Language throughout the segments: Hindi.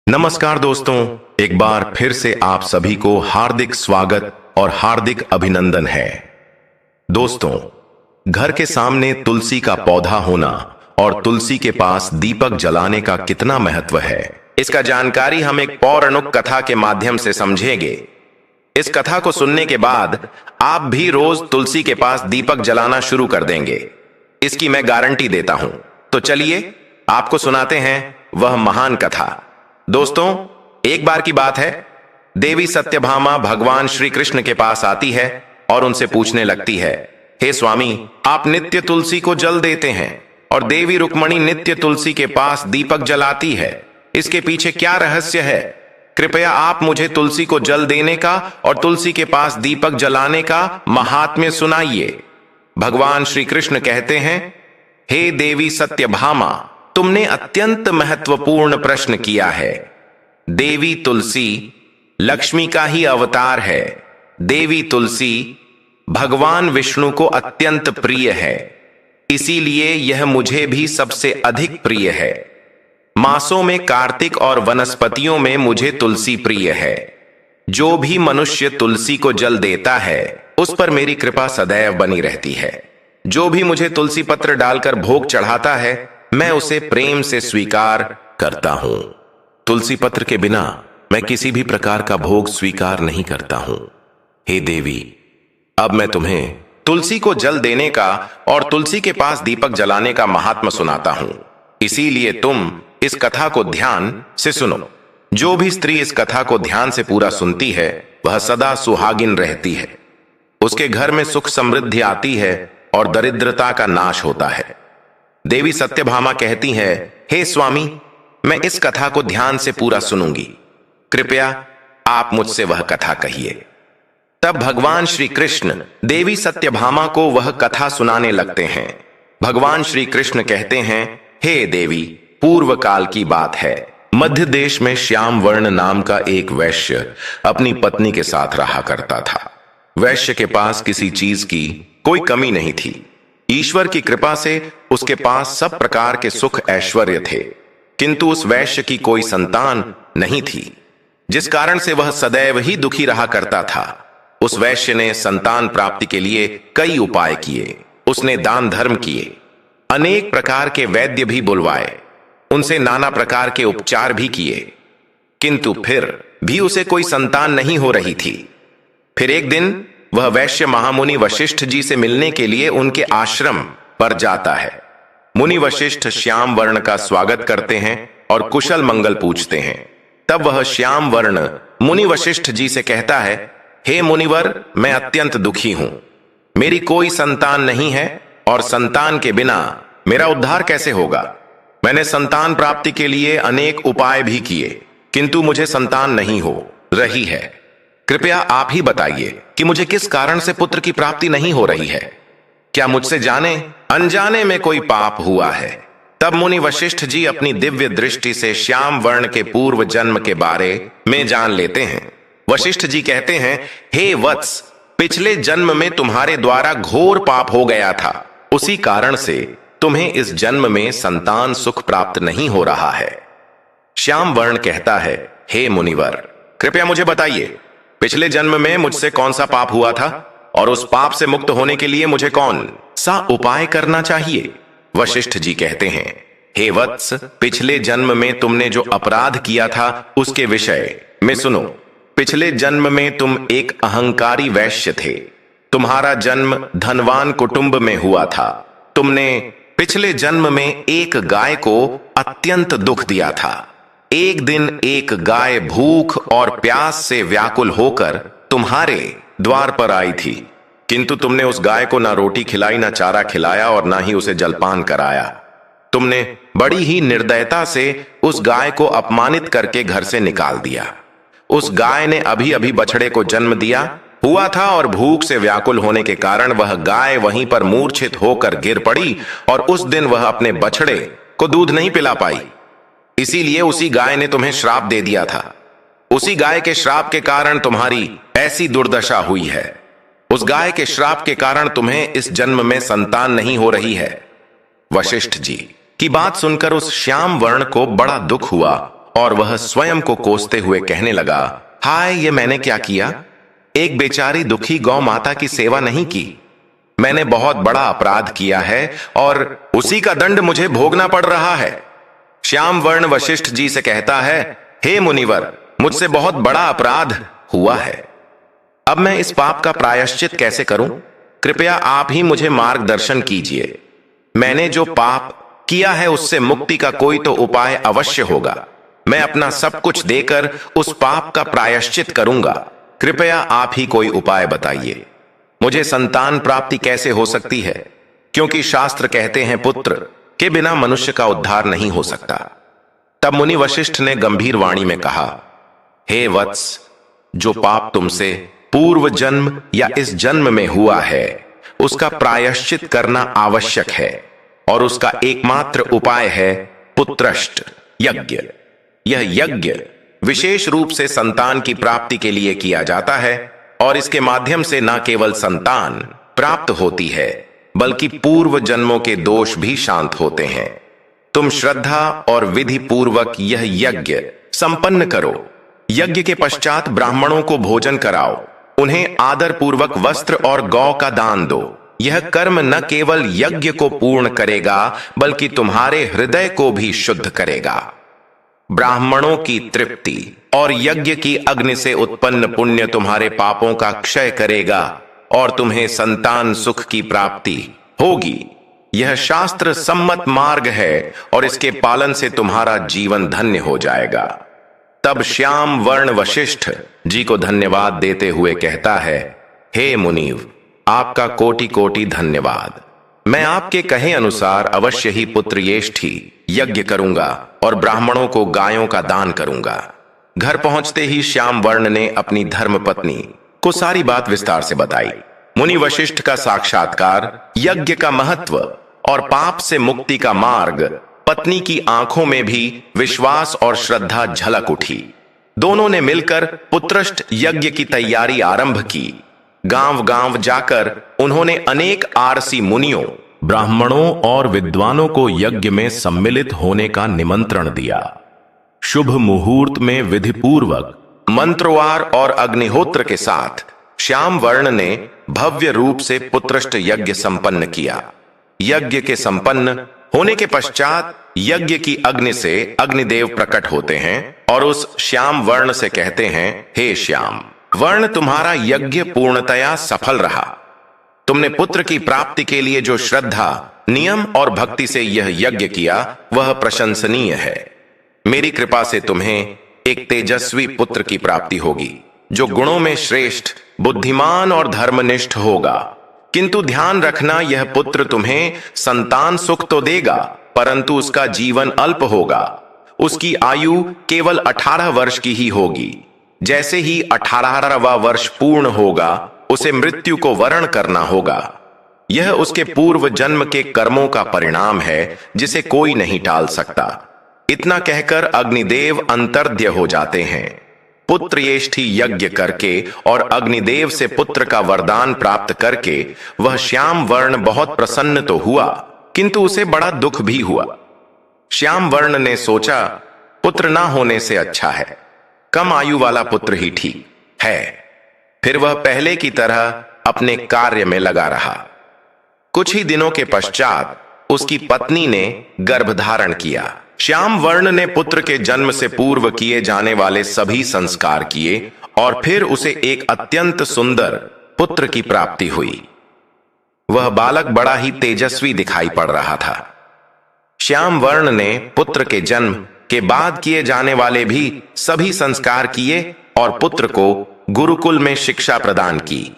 नमस्कार दोस्तों, एक बार फिर से आप सभी को हार्दिक स्वागत और हार्दिक अभिनंदन है। दोस्तों, घर के सामने तुलसी का पौधा होना और तुलसी के पास दीपक जलाने का कितना महत्व है, इसका जानकारी हम एक पौराणिक कथा के माध्यम से समझेंगे। इस कथा को सुनने के बाद आप भी रोज तुलसी के पास दीपक जलाना शुरू कर देंगे, इसकी मैं गारंटी देता हूं। तो चलिए आपको सुनाते हैं वह महान कथा। दोस्तों, एक बार की बात है, देवी सत्यभामा भगवान श्री कृष्ण के पास आती है और उनसे पूछने लगती है, हे स्वामी, आप नित्य तुलसी को जल देते हैं और देवी रुक्मणी नित्य तुलसी के पास दीपक जलाती है, इसके पीछे क्या रहस्य है? कृपया आप मुझे तुलसी को जल देने का और तुलसी के पास दीपक जलाने का महात्म्य सुनाइए। भगवान श्री कृष्ण कहते हैं, हे देवी सत्यभामा, तुमने अत्यंत महत्वपूर्ण प्रश्न किया है। देवी तुलसी लक्ष्मी का ही अवतार है। देवी तुलसी भगवान विष्णु को अत्यंत प्रिय है, इसीलिए यह मुझे भी सबसे अधिक प्रिय है। मासों में कार्तिक और वनस्पतियों में मुझे तुलसी प्रिय है। जो भी मनुष्य तुलसी को जल देता है उस पर मेरी कृपा सदैव बनी रहती है। जो भी मुझे तुलसी पत्र डालकर भोग चढ़ाता है मैं उसे प्रेम से स्वीकार करता हूं। तुलसी पत्र के बिना मैं किसी भी प्रकार का भोग स्वीकार नहीं करता हूं। हे देवी, अब मैं तुम्हें तुलसी को जल देने का और तुलसी के पास दीपक जलाने का महात्म्य सुनाता हूं, इसीलिए तुम इस कथा को ध्यान से सुनो। जो भी स्त्री इस कथा को ध्यान से पूरा सुनती है वह सदा सुहागिन रहती है। उसके घर में सुख समृद्धि आती है और दरिद्रता का नाश होता है। देवी सत्यभामा कहती है, हे स्वामी, मैं इस कथा को ध्यान से पूरा सुनूंगी, कृपया आप मुझसे वह कथा कहिए। तब भगवान श्री कृष्ण देवी सत्यभामा को वह कथा सुनाने लगते हैं। भगवान श्री कृष्ण कहते हैं, हे देवी, पूर्व काल की बात है। मध्य देश में श्याम वर्ण नाम का एक वैश्य अपनी पत्नी के साथ रहा करता था। वैश्य के पास किसी चीज की कोई कमी नहीं थी। ईश्वर की कृपा से उसके पास सब प्रकार के सुख ऐश्वर्य थे, किंतु उस वैश्य की कोई संतान नहीं थी, जिस कारण से वह सदैव ही दुखी रहा करता था। उस वैश्य ने संतान प्राप्ति के लिए कई उपाय किए। उसने दान धर्म किए, अनेक प्रकार के वैद्य भी बुलवाए, उनसे नाना प्रकार के उपचार भी किए, किंतु फिर भी उसे कोई संतान नहीं हो रही थी। फिर एक दिन वह वैश्य महामुनि वशिष्ठ जी से मिलने के लिए उनके आश्रम पर जाता है। मुनि वशिष्ठ श्याम वर्ण का स्वागत करते हैं और कुशल मंगल पूछते हैं। तब वह श्याम वर्ण मुनि वशिष्ठ जी से कहता है, हे मुनिवर, मैं अत्यंत दुखी हूं। मेरी कोई संतान नहीं है और संतान के बिना मेरा उद्धार कैसे होगा? मैंने संतान प्राप्ति के लिए अनेक उपाय भी किए, किंतु मुझे संतान नहीं हो रही है। कृपया आप ही बताइए कि मुझे किस कारण से पुत्र की प्राप्ति नहीं हो रही है। क्या मुझसे जाने अनजाने में कोई पाप हुआ है? तब मुनि वशिष्ठ जी अपनी दिव्य दृष्टि से श्याम वर्ण के पूर्व जन्म के बारे में जान लेते हैं। वशिष्ठ जी कहते हैं, हे वत्स, पिछले जन्म में तुम्हारे द्वारा घोर पाप हो गया था, उसी कारण से तुम्हें इस जन्म में संतान सुख प्राप्त नहीं हो रहा है। श्याम वर्ण कहता है, हे मुनिवर, कृपया मुझे बताइए, पिछले जन्म में मुझसे कौन सा पाप हुआ था और उस पाप से मुक्त होने के लिए मुझे कौन सा उपाय करना चाहिए? वशिष्ठ जी कहते हैं, हे वत्स, पिछले जन्म में तुमने जो अपराध किया था उसके विषय में सुनो। पिछले जन्म में तुम एक अहंकारी वैश्य थे। तुम्हारा जन्म धनवान कुटुंब में हुआ था। तुमने पिछले जन्म में एक गाय को अत्यंत दुख दिया था। एक दिन एक गाय भूख और प्यास से व्याकुल होकर तुम्हारे द्वार पर आई थी, किंतु तुमने उस गाय को ना रोटी खिलाई, ना चारा खिलाया और ना ही उसे जलपान कराया। तुमने बड़ी ही निर्दयता से उस गाय को अपमानित करके घर से निकाल दिया। उस गाय ने अभी अभी बछड़े को जन्म दिया हुआ था और भूख से व्याकुल होने के कारण वह गाय वहीं पर मूर्छित होकर गिर पड़ी और उस दिन वह अपने बछड़े को दूध नहीं पिला पाई। इसीलिए उसी गाय ने तुम्हें श्राप दे दिया था। उसी गाय के श्राप के कारण तुम्हारी ऐसी दुर्दशा हुई है। उस गाय के श्राप के कारण तुम्हें इस जन्म में संतान नहीं हो रही है। वशिष्ठ जी की बात सुनकर उस श्याम वर्ण को बड़ा दुख हुआ और वह स्वयं को कोसते हुए कहने लगा, हाय, ये मैंने क्या किया? एक बेचारी दुखी गौ माता की सेवा नहीं की। मैंने बहुत बड़ा अपराध किया है और उसी का दंड मुझे भोगना पड़ रहा है। श्याम वर्ण वशिष्ठ जी से कहता है, हे मुनिवर, मुझसे बहुत बड़ा अपराध हुआ है। अब मैं इस पाप का प्रायश्चित कैसे करूं? कृपया आप ही मुझे मार्गदर्शन कीजिए। मैंने जो पाप किया है उससे मुक्ति का कोई तो उपाय अवश्य होगा। मैं अपना सब कुछ देकर उस पाप का प्रायश्चित करूंगा। कृपया आप ही कोई उपाय बताइए। मुझे संतान प्राप्ति कैसे हो सकती है? क्योंकि शास्त्र कहते हैं पुत्र के बिना मनुष्य का उद्धार नहीं हो सकता। तब मुनि वशिष्ठ ने गंभीर वाणी में कहा, हे वत्स, जो पाप तुमसे पूर्व जन्म या इस जन्म में हुआ है उसका प्रायश्चित करना आवश्यक है और उसका एकमात्र उपाय है पुत्रष्ट यज्ञ। यह यज्ञ विशेष रूप से संतान की प्राप्ति के लिए किया जाता है और इसके माध्यम से न केवल संतान प्राप्त होती है बल्कि पूर्व जन्मों के दोष भी शांत होते हैं। तुम श्रद्धा और विधि पूर्वक यह यज्ञ संपन्न करो। यज्ञ के पश्चात ब्राह्मणों को भोजन कराओ, उन्हें आदर पूर्वक वस्त्र और गौ का दान दो। यह कर्म न केवल यज्ञ को पूर्ण करेगा बल्कि तुम्हारे हृदय को भी शुद्ध करेगा। ब्राह्मणों की तृप्ति और यज्ञ की अग्नि से उत्पन्न पुण्य तुम्हारे पापों का क्षय करेगा और तुम्हें संतान सुख की प्राप्ति होगी। यह शास्त्र सम्मत मार्ग है और इसके पालन से तुम्हारा जीवन धन्य हो जाएगा। तब श्याम वर्ण वशिष्ठ जी को धन्यवाद देते हुए कहता है, हे मुनीव, आपका कोटि कोटि धन्यवाद। मैं आपके कहे अनुसार अवश्य ही पुत्रयेष्ठी यज्ञ करूंगा और ब्राह्मणों को गायों का दान करूंगा। घर पहुंचते ही श्याम वर्ण ने अपनी धर्मपत्नी को सारी बात विस्तार से बताई। मुनि वशिष्ठ का साक्षात्कार, यज्ञ का महत्व और पाप से मुक्ति का मार्ग, पत्नी की आंखों में भी विश्वास और श्रद्धा झलक उठी। दोनों ने मिलकर पुत्रष्ट यज्ञ की तैयारी आरंभ की। गांव गांव जाकर उन्होंने अनेक आरसी मुनियों, ब्राह्मणों और विद्वानों को यज्ञ में सम्मिलित होने का निमंत्रण दिया। शुभ मुहूर्त में विधिपूर्वक मंत्रवार और अग्निहोत्र के साथ श्याम वर्ण ने भव्य रूप से पुत्रष्ट यज्ञ संपन्न किया। यज्ञ के संपन्न होने के पश्चात यज्ञ की अग्नि से अग्निदेव प्रकट होते हैं और उस श्याम वर्ण से कहते हैं, हे श्याम वर्ण, तुम्हारा यज्ञ पूर्णतया सफल रहा। तुमने पुत्र की प्राप्ति के लिए जो श्रद्धा, नियम और भक्ति से यह यज्ञ किया वह प्रशंसनीय है। मेरी कृपा से तुम्हें एक तेजस्वी पुत्र की प्राप्ति होगी जो गुणों में श्रेष्ठ, बुद्धिमान और धर्मनिष्ठ होगा। किंतु ध्यान रखना, यह पुत्र तुम्हें संतान सुख तो देगा परंतु उसका जीवन अल्प होगा। उसकी आयु केवल 18 वर्ष की ही होगी। जैसे ही 18वां वर्ष पूर्ण होगा उसे मृत्यु को वरण करना होगा। यह उसके पूर्व जन्म के कर्मों का परिणाम है जिसे कोई नहीं टाल सकता। इतना कहकर अग्निदेव अंतर्ध्य हो जाते हैं। पुत्रयेष्ठी यज्ञ करके और अग्निदेव से पुत्र का वरदान प्राप्त करके वह श्याम वर्ण बहुत प्रसन्न तो हुआ किंतु उसे बड़ा दुख भी हुआ। श्याम वर्ण ने सोचा, पुत्र ना होने से अच्छा है, कम आयु वाला पुत्र ही ठीक है। फिर वह पहले की तरह अपने कार्य में लगा रहा। कुछ ही दिनों के पश्चात उसकी पत्नी ने गर्भधारण किया। श्याम वर्ण ने पुत्र के जन्म से पूर्व किए जाने वाले सभी संस्कार किए और फिर उसे एक अत्यंत सुंदर पुत्र की प्राप्ति हुई। वह बालक बड़ा ही तेजस्वी दिखाई पड़ रहा था। श्याम वर्ण ने पुत्र के जन्म के बाद किए जाने वाले भी सभी संस्कार किए और पुत्र को गुरुकुल में शिक्षा प्रदान की।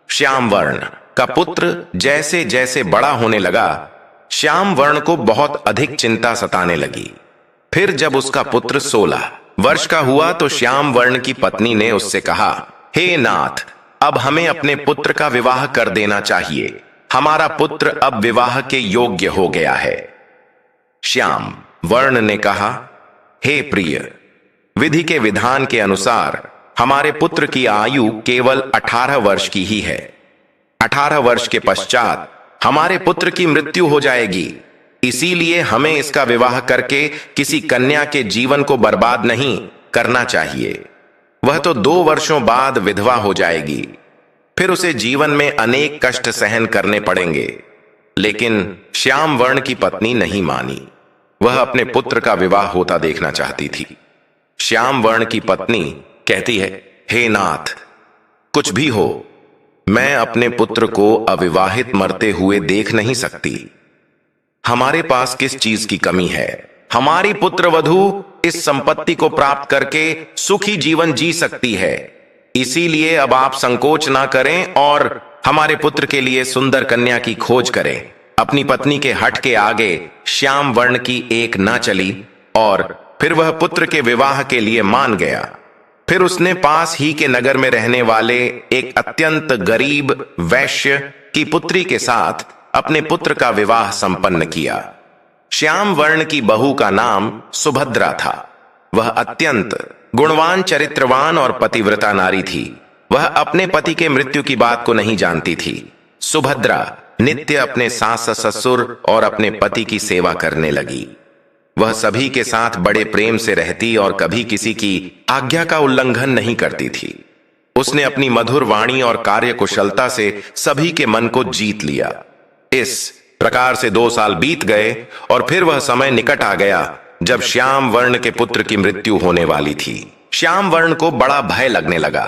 श्याम वर्ण का पुत्र जैसे जैसे बड़ा होने लगा, श्याम वर्ण को बहुत अधिक चिंता सताने लगी। फिर जब उसका पुत्र 16 वर्ष का हुआ तो श्याम वर्ण की पत्नी ने उससे कहा, हे नाथ, अब हमें अपने पुत्र का विवाह कर देना चाहिए। हमारा पुत्र अब विवाह के योग्य हो गया है। श्याम वर्ण ने कहा, हे प्रिय, विधि के विधान के अनुसार हमारे पुत्र की आयु केवल 18 वर्ष की ही है। 18 वर्ष के पश्चात हमारे पुत्र की मृत्यु हो जाएगी। इसीलिए हमें इसका विवाह करके किसी कन्या के जीवन को बर्बाद नहीं करना चाहिए। वह तो 2 वर्षों बाद विधवा हो जाएगी, फिर उसे जीवन में अनेक कष्ट सहन करने पड़ेंगे। लेकिन श्याम वर्ण की पत्नी नहीं मानी। वह अपने पुत्र का विवाह होता देखना चाहती थी। श्याम वर्ण की पत्नी कहती है, हे नाथ, कुछ भी हो, मैं अपने पुत्र को अविवाहित मरते हुए देख नहीं सकती। हमारे पास किस चीज की कमी है? हमारी पुत्र वधू इस संपत्ति को प्राप्त करके सुखी जीवन जी सकती है। इसीलिए अब आप संकोच ना करें और हमारे पुत्र के लिए सुंदर कन्या की खोज करें। अपनी पत्नी के हट के आगे श्याम वर्ण की एक न चली और फिर वह पुत्र के विवाह के लिए मान गया। फिर उसने पास ही के नगर में रहने वाले एक अत्यंत गरीब वैश्य की पुत्री के साथ अपने पुत्र का विवाह संपन्न किया। श्याम वर्ण की बहू का नाम सुभद्रा था। वह अत्यंत गुणवान, चरित्रवान और पतिव्रता नारी थी। वह अपने पति के मृत्यु की बात को नहीं जानती थी। सुभद्रा नित्य अपने सास ससुर और अपने पति की सेवा करने लगी। वह सभी के साथ बड़े प्रेम से रहती और कभी किसी की आज्ञा का उल्लंघन नहीं करती थी। उसने अपनी मधुर वाणी और कार्यकुशलता से सभी के मन को जीत लिया। इस प्रकार से 2 साल बीत गए और फिर वह समय निकट आ गया जब श्याम वर्ण के पुत्र की मृत्यु होने वाली थी। श्याम वर्ण को बड़ा भय लगने लगा।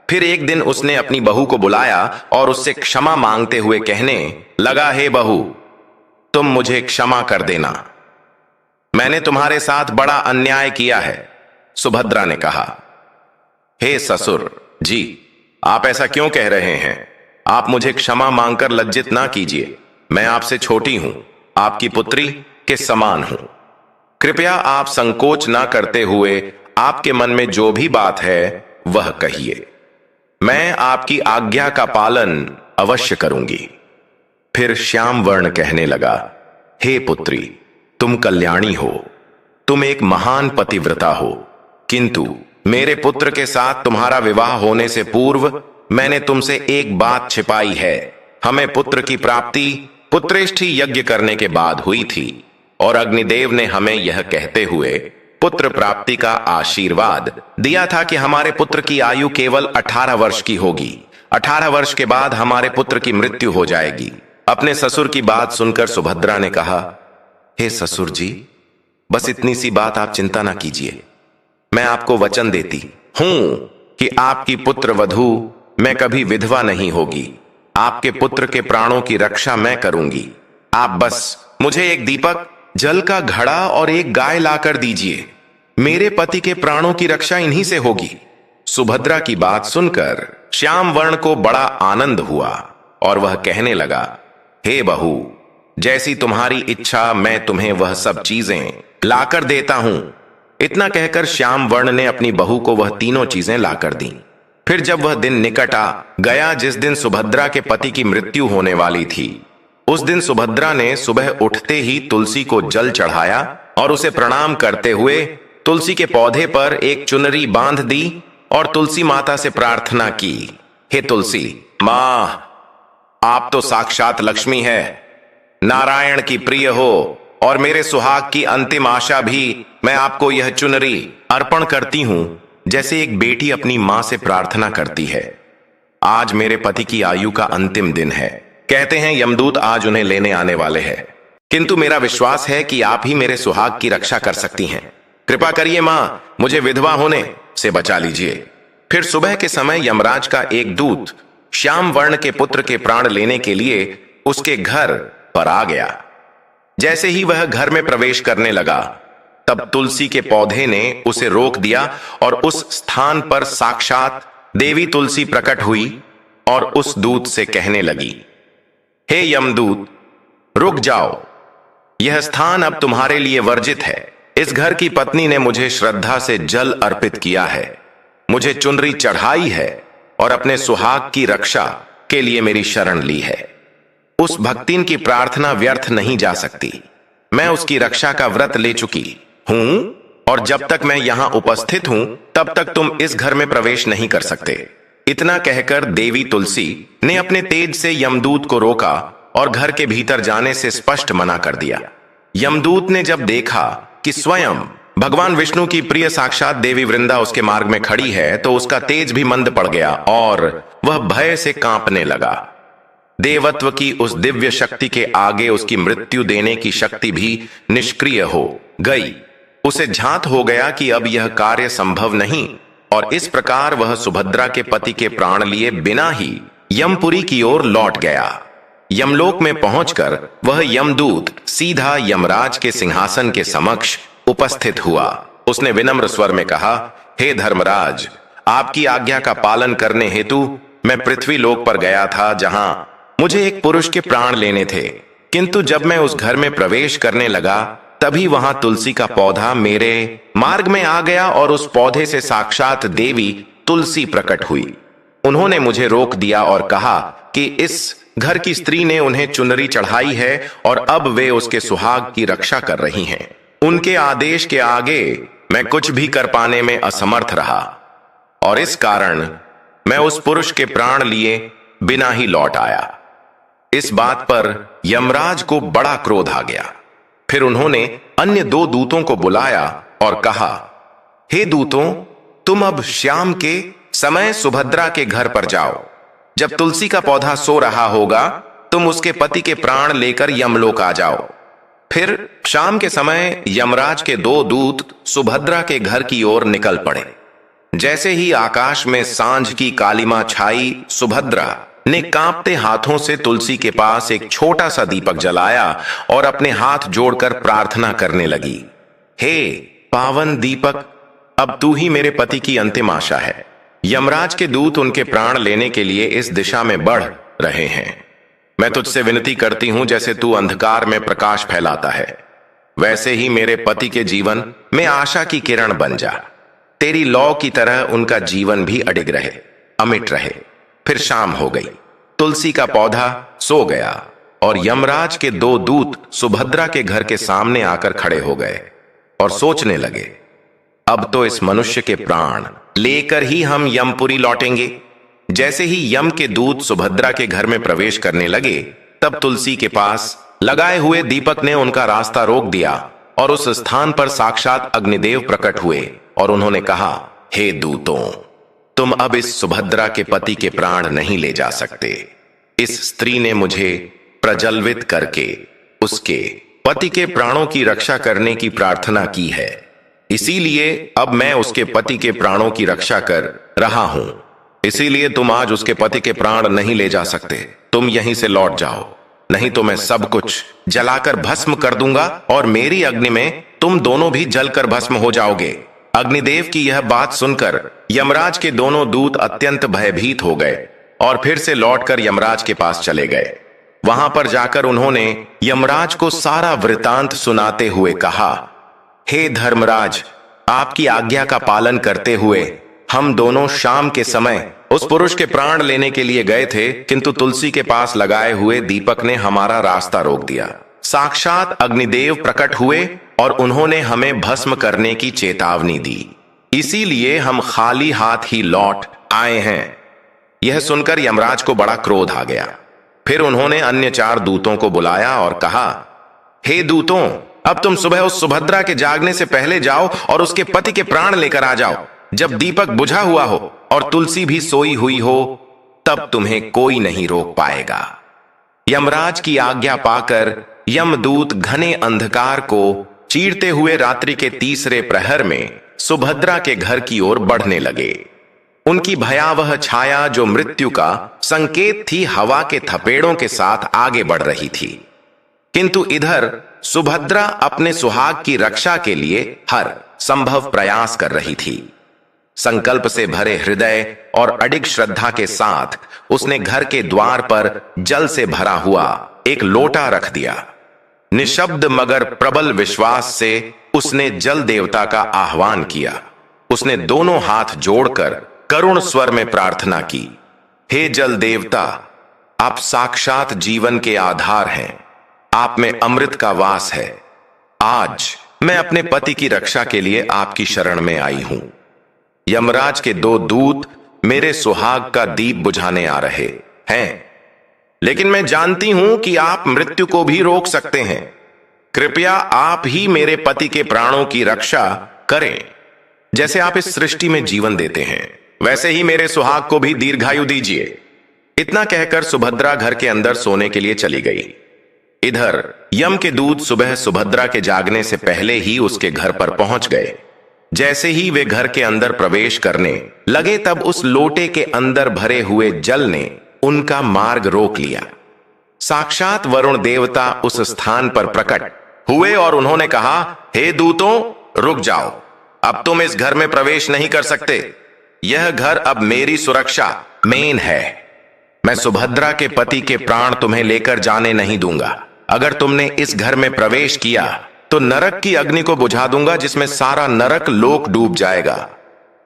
फिर एक दिन उसने अपनी बहू को बुलाया और उससे क्षमा मांगते हुए कहने लगा, हे बहू, तुम मुझे क्षमा कर देना, मैंने तुम्हारे साथ बड़ा अन्याय किया है। सुभद्रा ने कहा, हे ससुर जी, आप ऐसा क्यों कह रहे हैं? आप मुझे क्षमा मांगकर लज्जित ना कीजिए। मैं आपसे छोटी हूं, आपकी पुत्री के समान हूं। कृपया आप संकोच ना करते हुए आपके मन में जो भी बात है वह कहिए। मैं आपकी आज्ञा का पालन अवश्य करूंगी। फिर श्याम वर्ण कहने लगा, हे पुत्री, तुम कल्याणी हो, तुम एक महान पतिव्रता हो, किंतु मेरे पुत्र के साथ तुम्हारा विवाह होने से पूर्व मैंने तुमसे एक बात छिपाई है। हमें पुत्र की प्राप्ति पुत्रेष्ठी यज्ञ करने के बाद हुई थी और अग्निदेव ने हमें यह कहते हुए पुत्र प्राप्ति का आशीर्वाद दिया था कि हमारे पुत्र की आयु केवल 18 वर्ष की होगी। 18 वर्ष के बाद हमारे पुत्र की मृत्यु हो जाएगी। अपने ससुर की बात सुनकर सुभद्रा ने कहा, हे ससुर जी, बस इतनी सी बात आप चिंता ना कीजिए। मैं आपको वचन देती हूं कि आपकी पुत्र वधू मैं कभी विधवा नहीं होगी। आपके पुत्र के प्राणों की रक्षा मैं करूंगी। आप बस मुझे एक दीपक, जल का घड़ा और एक गाय लाकर दीजिए। मेरे पति के प्राणों की रक्षा इन्हीं से होगी। सुभद्रा की बात सुनकर श्याम वर्ण को बड़ा आनंद हुआ और वह कहने लगा, हे बहू, जैसी तुम्हारी इच्छा मैं तुम्हें वह सब चीजें लाकर देता हूं। इतना कहकर श्याम वर्ण ने अपनी बहू को वह तीनों चीजें लाकर दी। फिर जब वह दिन निकट आ गया जिस दिन सुभद्रा के पति की मृत्यु होने वाली थी, उस दिन सुभद्रा ने सुबह उठते ही तुलसी को जल चढ़ाया और उसे प्रणाम करते हुए तुलसी के पौधे पर एक चुनरी बांध दी और तुलसी माता से प्रार्थना की, हे तुलसी मां, आप तो साक्षात लक्ष्मी है, नारायण की प्रिय हो और मेरे सुहाग की अंतिम आशा भी मैं आपको यह चुनरी अर्पण करती हूं, जैसे एक बेटी अपनी मां से प्रार्थना करती है। आज मेरे पति की आयु का अंतिम दिन है। कहते हैं यमदूत आज उन्हें लेने आने वाले हैं, किंतु मेरा विश्वास है कि आप ही मेरे सुहाग की रक्षा कर सकती हैं। कृपा करिए मां, मुझे विधवा होने से बचा लीजिए। फिर सुबह के समय यमराज का एक दूत श्याम वर्ण के पुत्र के प्राण लेने के लिए उसके घर पर आ गया। जैसे ही वह घर में प्रवेश करने लगा, तब तुलसी के पौधे ने उसे रोक दिया और उस स्थान पर साक्षात देवी तुलसी प्रकट हुई और उस दूत से कहने लगी, हे यमदूत, रुक जाओ, यह स्थान अब तुम्हारे लिए वर्जित है। इस घर की पत्नी ने मुझे श्रद्धा से जल अर्पित किया है, मुझे चुनरी चढ़ाई है और अपने सुहाग की रक्षा के लिए मेरी शरण ली है। उस भक्तिन की प्रार्थना व्यर्थ नहीं जा सकती। मैं उसकी रक्षा का व्रत ले चुकी हूं और जब तक मैं यहां उपस्थित हूं तब तक तुम इस घर में प्रवेश नहीं कर सकते। इतना कहकर देवी तुलसी ने अपने तेज से यमदूत को रोका और घर के भीतर जाने से स्पष्ट मना कर दिया। यमदूत ने जब देखा कि स्वयं भगवान विष्णु की प्रिय साक्षात देवी वृंदा उसके मार्ग में खड़ी है, तो उसका तेज भी मंद पड़ गया और वह भय से कांपने लगा। देवत्व की उस दिव्य शक्ति के आगे उसकी मृत्यु देने की शक्ति भी निष्क्रिय हो गई। उसे झांत हो गया कि अब यह कार्य संभव नहीं, और इस प्रकार वह सुभद्रा के पति के प्राण लिए बिना ही यमपुरी की ओर लौट गया। यमलोक में पहुंचकर वह यमदूत सीधा यमराज के सिंहासन के समक्ष उपस्थित हुआ। उसने विनम्र स्वर में कहा, हे धर्मराज, आपकी आज्ञा का पालन करने हेतु मैं पृथ्वी लोक पर गया था, जहां मुझे एक पुरुष के प्राण लेने थे। किंतु जब मैं उस घर में प्रवेश करने लगा, तभी वहां तुलसी का पौधा मेरे मार्ग में आ गया और उस पौधे से साक्षात देवी तुलसी प्रकट हुई। उन्होंने मुझे रोक दिया और कहा कि इस घर की स्त्री ने उन्हें चुनरी चढ़ाई है और अब वे उसके सुहाग की रक्षा कर रही हैं। उनके आदेश के आगे मैं कुछ भी कर पाने में असमर्थ रहा, और इस कारण मैं उस पुरुष के प्राण लिए बिना ही लौट आया। इस बात पर यमराज को बड़ा क्रोध आ गया। फिर उन्होंने अन्य 2 दूतों को बुलाया और कहा, हे दूतों, तुम अब शाम के समय सुभद्रा के घर पर जाओ। जब तुलसी का पौधा सो रहा होगा, तुम उसके पति के प्राण लेकर यमलोक आ जाओ। फिर शाम के समय यमराज के 2 दूत सुभद्रा के घर की ओर निकल पड़े। जैसे ही आकाश में सांझ की कालिमा छाई, सुभद्रा ने कांपते हाथों से तुलसी के पास एक छोटा सा दीपक जलाया और अपने हाथ जोड़कर प्रार्थना करने लगी, हे पावन दीपक, अब तू ही मेरे पति की अंतिम आशा है। यमराज के दूत उनके प्राण लेने के लिए इस दिशा में बढ़ रहे हैं। मैं तुझसे विनती करती हूं, जैसे तू अंधकार में प्रकाश फैलाता है, वैसे ही मेरे पति के जीवन में आशा की किरण बन जा। तेरी लौ की तरह उनका जीवन भी अडिग रहे, अमिट रहे। फिर शाम हो गई, तुलसी का पौधा सो गया और यमराज के 2 दूत सुभद्रा के घर के सामने आकर खड़े हो गए और सोचने लगे, अब तो इस मनुष्य के प्राण लेकर ही हम यमपुरी लौटेंगे। जैसे ही यम के दूत सुभद्रा के घर में प्रवेश करने लगे, तब तुलसी के पास लगाए हुए दीपक ने उनका रास्ता रोक दिया और उस स्थान पर साक्षात अग्निदेव प्रकट हुए और उन्होंने कहा, हे दूतों, तुम अब इस सुभद्रा के पति के प्राण नहीं ले जा सकते। इस स्त्री ने मुझे प्रज्वलित करके उसके पति के प्राणों की रक्षा करने की प्रार्थना की है, इसीलिए अब मैं उसके पति के प्राणों की रक्षा कर रहा हूं। इसीलिए तुम आज उसके पति के प्राण नहीं ले जा सकते। तुम यहीं से लौट जाओ, नहीं तो मैं सब कुछ जलाकर भस्म कर दूंगा और मेरी अग्नि में तुम दोनों भी जलकर भस्म हो जाओगे। अग्निदेव की यह बात सुनकर यमराज के दोनों दूत अत्यंत भयभीत हो गए और फिर से लौटकर यमराज के पास चले गए। वहां पर जाकर उन्होंने यमराज को सारा वृतांत सुनाते हुए कहा, हे धर्मराज, आपकी आज्ञा का पालन करते हुए हम दोनों शाम के समय उस पुरुष के प्राण लेने के लिए गए थे, किंतु तुलसी के पास लगाए हुए दीपक ने हमारा रास्ता रोक दिया। साक्षात अग्निदेव प्रकट हुए और उन्होंने हमें भस्म करने की चेतावनी दी, इसीलिए हम खाली हाथ ही लौट आए हैं। यह सुनकर यमराज को बड़ा क्रोध आ गया। फिर उन्होंने अन्य 4 दूतों को बुलाया और कहा, हे दूतों, अब तुम सुबह उस सुभद्रा के जागने से पहले जाओ और उसके पति के प्राण लेकर आ जाओ। जब दीपक बुझा हुआ हो और तुलसी भी सोई हुई हो, तब तुम्हें कोई नहीं रोक पाएगा। यमराज की आज्ञा पाकर यमदूत घने अंधकार को चीरते हुए रात्रि के तीसरे प्रहर में सुभद्रा के घर की ओर बढ़ने लगे। उनकी भयावह छाया, जो मृत्यु का संकेत थी, हवा के थपेड़ों के साथ आगे बढ़ रही थी। किंतु इधर सुभद्रा अपने सुहाग की रक्षा के लिए हर संभव प्रयास कर रही थी। संकल्प से भरे हृदय और अडिग श्रद्धा के साथ उसने घर के द्वार पर जल से भरा हुआ एक लोटा रख दिया। निशब्द मगर प्रबल विश्वास से उसने जल देवता का आह्वान किया। उसने दोनों हाथ जोड़कर करुण स्वर में प्रार्थना की, हे जल देवता, आप साक्षात जीवन के आधार हैं, आप में अमृत का वास है। आज मैं अपने पति की रक्षा के लिए आपकी शरण में आई हूं। यमराज के 2 दूत मेरे सुहाग का दीप बुझाने आ रहे हैं, लेकिन मैं जानती हूं कि आप मृत्यु को भी रोक सकते हैं। कृपया आप ही मेरे पति के प्राणों की रक्षा करें। जैसे आप इस सृष्टि में जीवन देते हैं, वैसे ही मेरे सुहाग को भी दीर्घायु दीजिए। इतना कहकर सुभद्रा घर के अंदर सोने के लिए चली गई। इधर यम के दूत सुबह सुभद्रा के जागने से पहले ही उसके घर पर पहुंच गए। जैसे ही वे घर के अंदर प्रवेश करने लगे, तब उस लोटे के अंदर भरे हुए जल ने उनका मार्ग रोक लिया। साक्षात वरुण देवता उस स्थान पर प्रकट हुए और उन्होंने कहा, हे दूतों, रुक जाओ। अब तुम इस घर में प्रवेश नहीं कर सकते। यह घर अब मेरी सुरक्षा मेन है। मैं सुभद्रा के पति के प्राण तुम्हें लेकर जाने नहीं दूंगा। अगर तुमने इस घर में प्रवेश किया तो नरक की अग्नि को बुझा दूंगा, जिसमें सारा नरक लोक डूब जाएगा।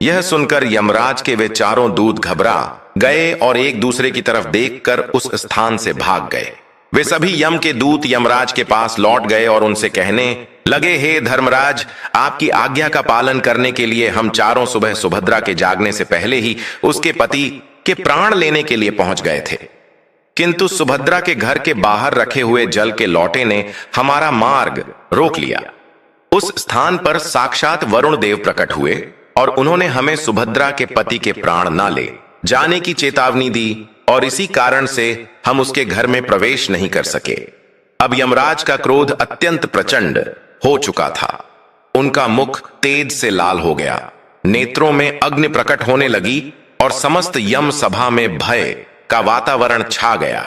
यह सुनकर यमराज के वे चारों दूत घबरा गए और एक दूसरे की तरफ देखकर उस स्थान से भाग गए। वे सभी यम के दूत यमराज के पास लौट गए और उनसे कहने लगे, हे धर्मराज, आपकी आज्ञा का पालन करने के लिए हम चारों सुबह सुभद्रा के जागने से पहले ही उसके पति के प्राण लेने के लिए पहुंच गए थे, किंतु सुभद्रा के घर के बाहर रखे हुए जल के लौटे ने हमारा मार्ग रोक लिया। उस स्थान पर साक्षात वरुण देव प्रकट हुए और उन्होंने हमें सुभद्रा के पति के प्राण न ले जाने की चेतावनी दी, और इसी कारण से हम उसके घर में प्रवेश नहीं कर सके। अब यमराज का क्रोध अत्यंत प्रचंड हो चुका था। उनका मुख तेज से लाल हो गया, नेत्रों में अग्नि प्रकट होने लगी और समस्त यम सभा में भय का वातावरण छा गया।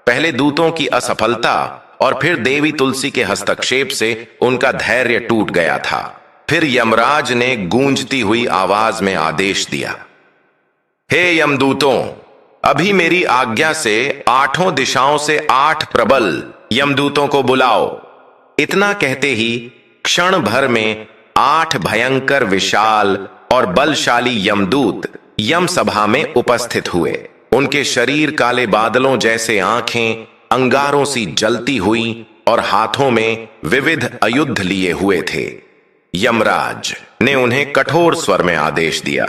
पहले दूतों की असफलता और फिर देवी तुलसी के हस्तक्षेप से उनका धैर्य टूट गया था। फिर यमराज ने गूंजती हुई आवाज में आदेश दिया, हे यमदूतों, अभी मेरी आज्ञा से आठों दिशाओं से 8 प्रबल यमदूतों को बुलाओ। इतना कहते ही क्षण भर में 8 भयंकर, विशाल और बलशाली यमदूत यम सभा में उपस्थित हुए। उनके शरीर काले बादलों जैसे, आंखें अंगारों सी जलती हुई और हाथों में विविध आयुध लिए हुए थे। यमराज ने उन्हें कठोर स्वर में आदेश दिया,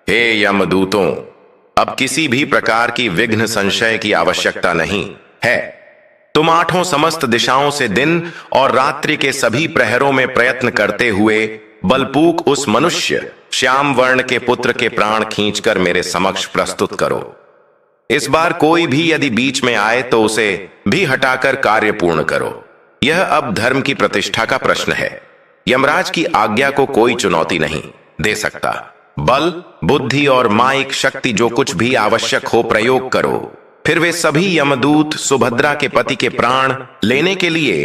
हे यमदूतों, अब किसी भी प्रकार की विघ्न संशय की आवश्यकता नहीं है। तुम 8 समस्त दिशाओं से दिन और रात्रि के सभी प्रहरों में प्रयत्न करते हुए बलपूक उस मनुष्य श्याम वर्ण के पुत्र के प्राण खींचकर मेरे समक्ष प्रस्तुत करो। इस बार कोई भी यदि बीच में आए तो उसे भी हटाकर कार्य पूर्ण करो। यह अब धर्म की प्रतिष्ठा का प्रश्न है। यमराज की आज्ञा को कोई चुनौती नहीं दे सकता। बल, बुद्धि और माइक शक्ति जो कुछ भी आवश्यक हो प्रयोग करो। फिर वे सभी यमदूत सुभद्रा के पति के प्राण लेने के लिए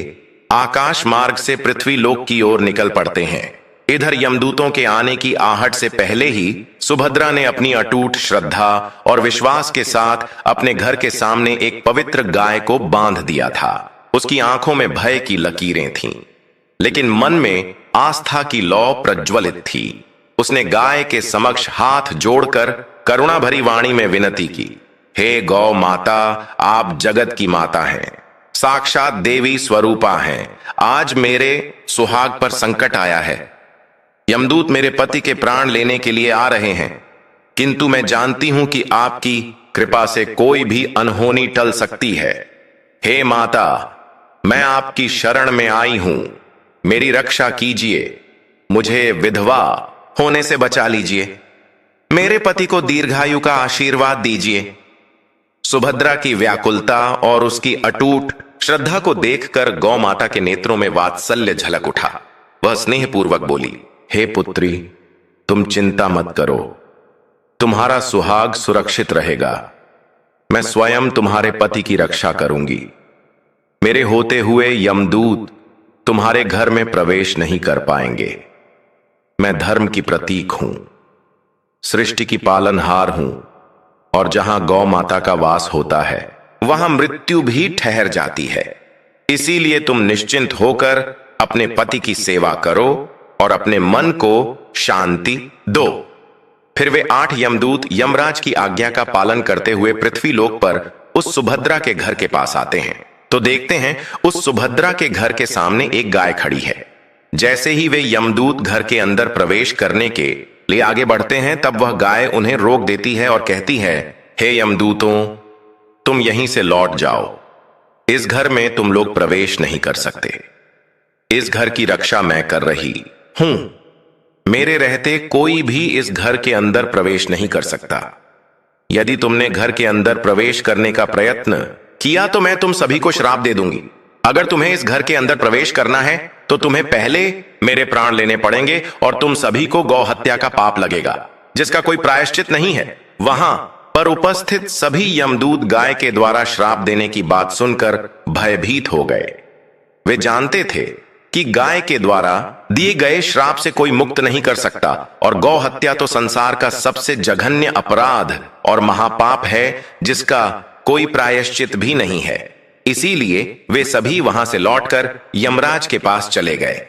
आकाश मार्ग से पृथ्वी लोक की ओर निकल पड़ते हैं। इधर यमदूतों के आने की आहट से पहले ही सुभद्रा ने अपनी अटूट श्रद्धा और विश्वास के साथ अपने घर के सामने एक पवित्र गाय को बांध दिया था। उसकी आंखों में भय की लकीरें थीं, लेकिन मन में आस्था की लौ प्रज्वलित थी। उसने गाय के समक्ष हाथ जोड़कर करुणा भरी वाणी में विनती की, हे गौ माता, आप जगत की माता हैं, साक्षात देवी स्वरूपा हैं। आज मेरे सुहाग पर संकट आया है। यमदूत मेरे पति के प्राण लेने के लिए आ रहे हैं, किंतु मैं जानती हूं कि आपकी कृपा से कोई भी अनहोनी टल सकती है। हे माता, मैं आपकी शरण में आई हूं, मेरी रक्षा कीजिए, मुझे विधवा होने से बचा लीजिए, मेरे पति को दीर्घायु का आशीर्वाद दीजिए। सुभद्रा की व्याकुलता और उसकी अटूट श्रद्धा को देखकर गौ माता के नेत्रों में वात्सल्य झलक उठा। वह स्नेहपूर्वक बोली, हे पुत्री, तुम चिंता मत करो, तुम्हारा सुहाग सुरक्षित रहेगा। मैं स्वयं तुम्हारे पति की रक्षा करूंगी। मेरे होते हुए यमदूत तुम्हारे घर में प्रवेश नहीं कर पाएंगे। मैं धर्म की प्रतीक हूं, सृष्टि की पालनहार हूं, और जहां गौ माता का वास होता है वहां मृत्यु भी ठहर जाती है। इसीलिए तुम निश्चिंत होकर अपने पति की सेवा करो और अपने मन को शांति दो। फिर वे 8 यमदूत यमराज की आज्ञा का पालन करते हुए पृथ्वी लोक पर उस सुभद्रा के घर के पास आते हैं तो देखते हैं उस सुभद्रा के घर के सामने एक गाय खड़ी है। जैसे ही वे यमदूत घर के अंदर प्रवेश करने के लिए आगे बढ़ते हैं, तब वह गाय उन्हें रोक देती है और कहती है, हे यमदूतों, तुम यहीं से लौट जाओ, इस घर में तुम लोग प्रवेश नहीं कर सकते। इस घर की रक्षा मैं कर रही हूं। मेरे रहते कोई भी इस घर के अंदर प्रवेश नहीं कर सकता। यदि तुमने घर के अंदर प्रवेश करने का प्रयत्न किया तो मैं तुम सभी को श्राप दे दूंगी। अगर तुम्हें इस घर के अंदर प्रवेश करना है तो तुम्हें पहले मेरे प्राण लेने पड़ेंगे और तुम सभी को गौ हत्या का पाप लगेगा, जिसका कोई प्रायश्चित नहीं है। वहां पर उपस्थित सभी यमदूत गाय के द्वारा श्राप देने की बात सुनकर भयभीत हो गए। वे जानते थे कि गाय के द्वारा दिए गए श्राप से कोई मुक्त नहीं कर सकता और गौ हत्या तो संसार का सबसे जघन्य अपराध और महापाप है, जिसका कोई प्रायश्चित भी नहीं है। इसीलिए वे सभी वहां से लौटकर यमराज के पास चले गए।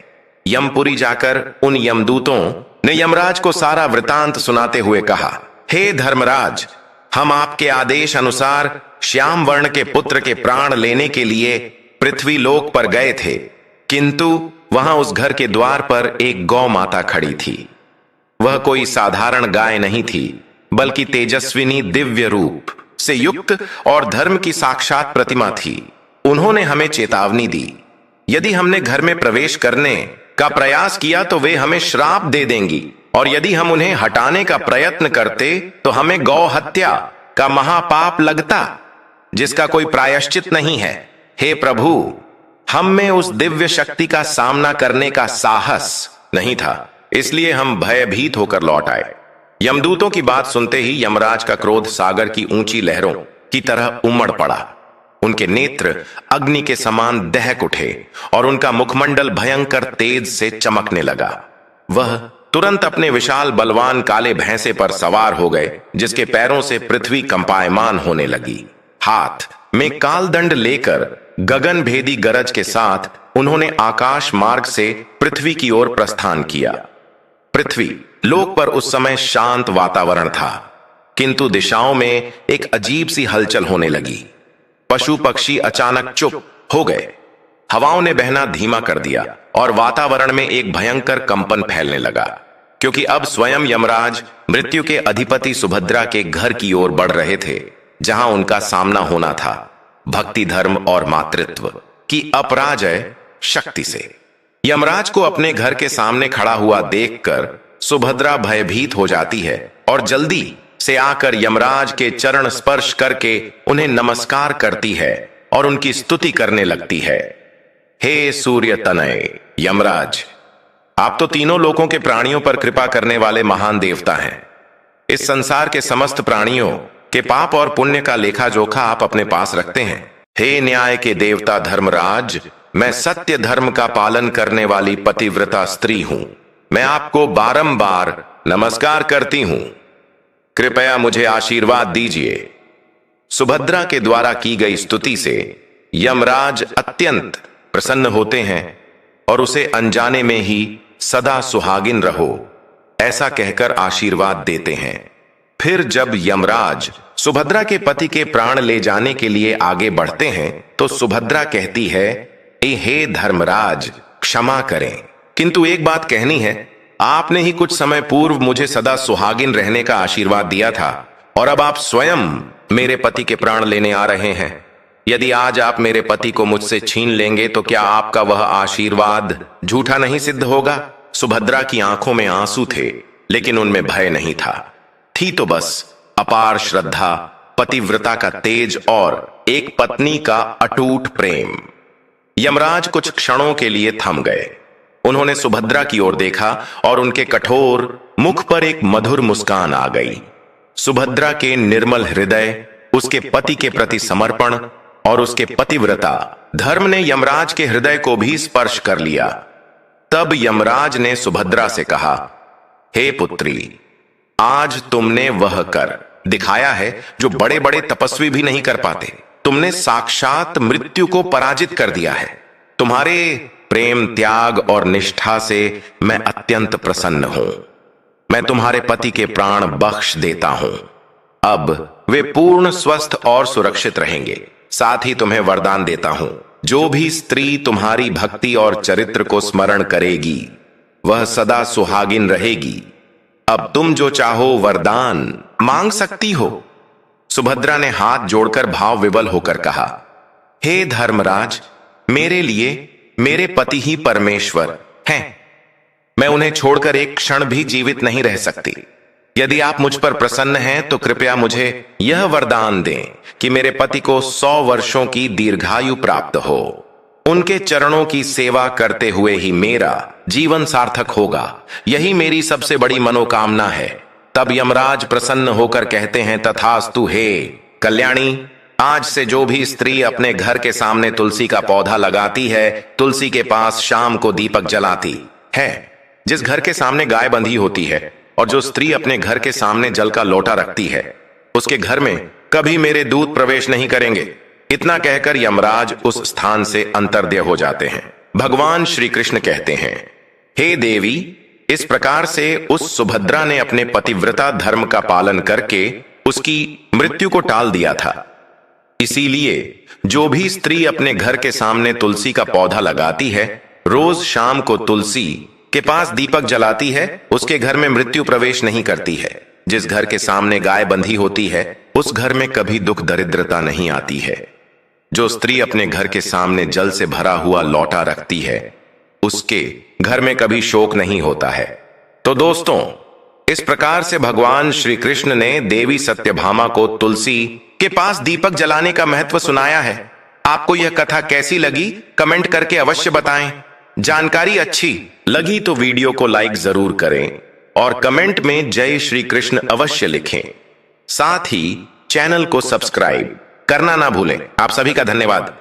यमपुरी जाकर उन यमदूतों ने यमराज को सारा वृतांत सुनाते हुए कहा, हे धर्मराज, हम आपके आदेश अनुसार श्याम वर्ण के पुत्र के प्राण लेने के लिए पृथ्वी लोक पर गए थे, किंतु वहां उस घर के द्वार पर एक गौ माता खड़ी थी। वह कोई साधारण गाय नहीं थी, बल्कि तेजस्विनी दिव्य रूप से युक्त और धर्म की साक्षात प्रतिमा थी। उन्होंने हमें चेतावनी दी, यदि हमने घर में प्रवेश करने का प्रयास किया तो वे हमें श्राप दे देंगी, और यदि हम उन्हें हटाने का प्रयत्न करते तो हमें गौ हत्या का महापाप लगता, जिसका कोई प्रायश्चित नहीं है। हे प्रभु, हम में उस दिव्य शक्ति का सामना करने का साहस नहीं था, इसलिए हम भयभीत होकर लौट आए। यमदूतों की बात सुनते ही यमराज का क्रोध सागर की ऊंची लहरों की तरह उमड़ पड़ा। उनके नेत्र अग्नि के समान दहक उठे और उनका मुखमंडल भयंकर तेज से चमकने लगा। वह तुरंत अपने विशाल बलवान काले भैंसे पर सवार हो गए, जिसके पैरों से पृथ्वी कंपायमान होने लगी। हाथ में कालदंड लेकर गगन भेदी गरज के साथ उन्होंने आकाश मार्ग से पृथ्वी की ओर प्रस्थान किया। पृथ्वी लोक पर उस समय शांत वातावरण था, किंतु दिशाओं में एक अजीब सी हलचल होने लगी। पशु पक्षी अचानक चुप हो गए, हवाओं ने बहना धीमा कर दिया और वातावरण में एक भयंकर कंपन फैलने लगा, क्योंकि अब स्वयं यमराज मृत्यु के अधिपति सुभद्रा के घर की ओर बढ़ रहे थे, जहां उनका सामना होना था भक्ति, धर्म और मातृत्व की अपराजय शक्ति से। यमराज को अपने घर के सामने खड़ा हुआ देखकर सुभद्रा भयभीत हो जाती है और जल्दी से आकर यमराज के चरण स्पर्श करके उन्हें नमस्कार करती है और उनकी स्तुति करने लगती है। हे सूर्य तनय यमराज, आप तो तीनों लोकों के प्राणियों पर कृपा करने वाले महान देवता हैं। इस संसार के समस्त प्राणियों के पाप और पुण्य का लेखा जोखा आप अपने पास रखते हैं। हे न्याय के देवता धर्मराज, मैं सत्य धर्म का पालन करने वाली पतिव्रता स्त्री हूं। मैं आपको बारंबार नमस्कार करती हूं, कृपया मुझे आशीर्वाद दीजिए। सुभद्रा के द्वारा की गई स्तुति से यमराज अत्यंत प्रसन्न होते हैं और उसे अनजाने में ही सदा सुहागिन रहो ऐसा कहकर आशीर्वाद देते हैं। फिर जब यमराज सुभद्रा के पति के प्राण ले जाने के लिए आगे बढ़ते हैं तो सुभद्रा कहती है, हे धर्मराज, क्षमा करें, किंतु एक बात कहनी है। आपने ही कुछ समय पूर्व मुझे सदा सुहागिन रहने का आशीर्वाद दिया था और अब आप स्वयं मेरे पति के प्राण लेने आ रहे हैं। यदि आज आप मेरे पति को मुझसे छीन लेंगे तो क्या आपका वह आशीर्वाद झूठा नहीं सिद्ध होगा? सुभद्रा की आंखों में आंसू थे, लेकिन उनमें भय नहीं था। थी तो बस अपार श्रद्धा, पतिव्रता का तेज और एक पत्नी का अटूट प्रेम। यमराज कुछ क्षणों के लिए थम गए। उन्होंने सुभद्रा की ओर देखा और उनके कठोर मुख पर एक मधुर मुस्कान आ गई। सुभद्रा के निर्मल हृदय, उसके पति के प्रति समर्पण और उसके पतिव्रता धर्म ने यमराज के हृदय को भी स्पर्श कर लिया। तब यमराज ने सुभद्रा से कहा, हे पुत्री, आज तुमने वह कर दिखाया है जो बड़े बड़े तपस्वी भी नहीं कर पाते। तुमने साक्षात मृत्यु को पराजित कर दिया है। तुम्हारे प्रेम, त्याग और निष्ठा से मैं अत्यंत प्रसन्न हूं। मैं तुम्हारे पति के प्राण बख्श देता हूं। अब वे पूर्ण स्वस्थ और सुरक्षित रहेंगे। साथ ही तुम्हें वरदान देता हूं, जो भी स्त्री तुम्हारी भक्ति और चरित्र को स्मरण करेगी वह सदा सुहागिन रहेगी। अब तुम जो चाहो वरदान मांग सकती हो। सुभद्रा ने हाथ जोड़कर भाव विवल होकर कहा, हे धर्मराज, मेरे लिए मेरे पति ही परमेश्वर हैं। मैं उन्हें छोड़कर एक क्षण भी जीवित नहीं रह सकती। यदि आप मुझ पर प्रसन्न हैं तो कृपया मुझे यह वरदान दें कि मेरे पति को 100 वर्षों की दीर्घायु प्राप्त हो। उनके चरणों की सेवा करते हुए ही मेरा जीवन सार्थक होगा। यही मेरी सबसे बड़ी मनोकामना है। तब यमराज प्रसन्न होकर कहते हैं, तथास्तु हे कल्याणी, आज से जो भी स्त्री अपने घर के सामने तुलसी का पौधा लगाती है, तुलसी के पास शाम को दीपक जलाती है, जिस घर के सामने गाय बंधी होती है और जो स्त्री अपने घर के सामने जल का लोटा रखती है, उसके घर में कभी मेरे दूत प्रवेश नहीं करेंगे। इतना कहकर यमराज उस स्थान से अंतर्ध्य हो जाते हैं। भगवान श्री कृष्ण कहते हैं, हे देवी, इस प्रकार से उस सुभद्रा ने अपने पतिव्रता धर्म का पालन करके उसकी मृत्यु को टाल दिया था। इसीलिए जो भी स्त्री अपने घर के सामने तुलसी का पौधा लगाती है, रोज शाम को तुलसी के पास दीपक जलाती है, उसके घर में मृत्यु प्रवेश नहीं करती है। जिस घर के सामने गाय बंधी होती है, उस घर में कभी दुख दरिद्रता नहीं आती है। जो स्त्री अपने घर के सामने जल से भरा हुआ लोटा रखती है, उसके घर में कभी शोक नहीं होता है। तो दोस्तों, इस प्रकार से भगवान श्री कृष्ण ने देवी सत्यभामा को तुलसी के पास दीपक जलाने का महत्व सुनाया है। आपको यह कथा कैसी लगी, कमेंट करके अवश्य बताएं। जानकारी अच्छी लगी तो वीडियो को लाइक जरूर करें और कमेंट में जय श्री कृष्ण अवश्य लिखें। साथ ही चैनल को सब्सक्राइब करना ना भूलें। आप सभी का धन्यवाद।